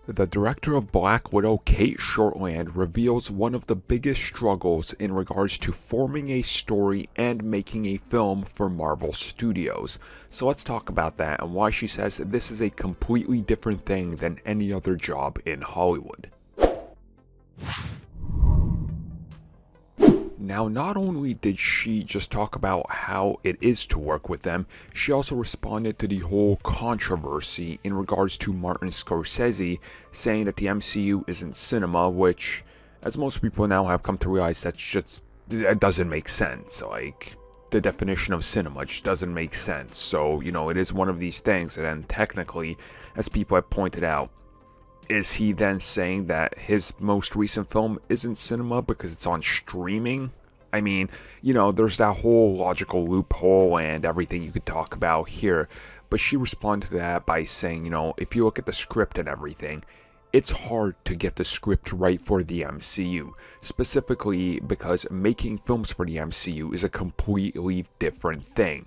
The director of Black Widow, Kate Shortland, reveals one of the biggest struggles in regards to forming a story and making a film for Marvel Studios. So let's talk about that and why she says this is a completely different thing than any other job in Hollywood. Now, not only did she just talk about how it is to work with them, she also responded to the whole controversy in regards to Martin Scorsese saying that the MCU isn't cinema, which, as most people now have come to realize, that doesn't make sense. Like, the definition of cinema just doesn't make sense. So, it is one of these things, and then technically, as people have pointed out, is he then saying that his most recent film isn't cinema because it's on streaming? I mean, there's that whole logical loophole and everything you could talk about here. But she responded to that by saying, if you look at the script and everything, it's hard to get the script right for the MCU. Specifically because making films for the MCU is a completely different thing.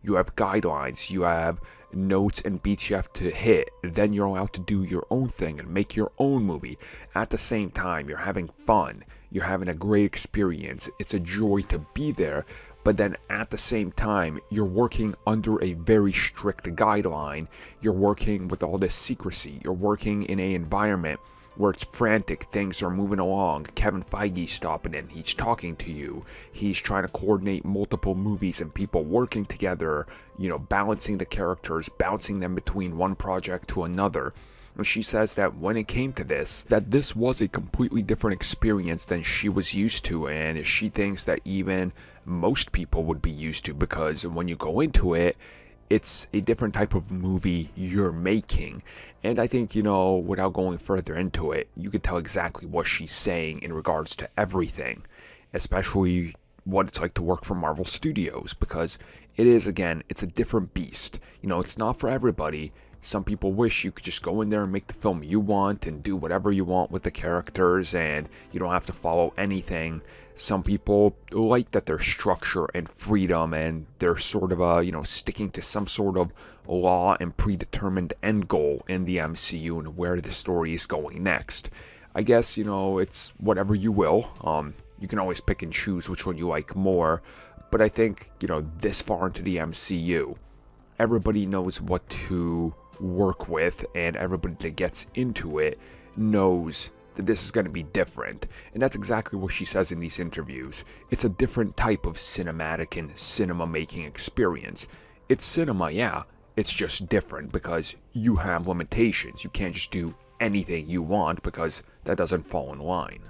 You have guidelines, you have notes and beats you have to hit, then you're allowed to do your own thing and make your own movie. At the same time, you're having fun, you're having a great experience, it's a joy to be there, but then at the same time, you're working under a very strict guideline, you're working with all this secrecy, you're working in an environment where it's frantic, things are moving along, Kevin Feige's stopping in, he's talking to you, he's trying to coordinate multiple movies and people working together, balancing the characters, bouncing them between one project to another. And she says that when it came to this, that this was a completely different experience than she was used to, and she thinks that even most people would be used to, because when you go into it, it's a different type of movie you're making. And I think, without going further into it, you could tell exactly what she's saying in regards to everything, especially what it's like to work for Marvel Studios, because it is, again, it's a different beast. It's not for everybody. Some people wish you could just go in there and make the film you want and do whatever you want with the characters and you don't have to follow anything. Some people like that there's structure and freedom and they're sort of sticking to some sort of law and predetermined end goal in the MCU and where the story is going next. I guess, it's whatever you will. You can always pick and choose which one you like more. But I think, this far into the MCU, everybody knows what to work with, and everybody that gets into it knows that this is going to be different. And that's exactly what she says in these interviews. It's a different type of cinematic and cinema making experience. It's cinema, yeah. It's just different because you have limitations. You can't just do anything you want because that doesn't fall in line.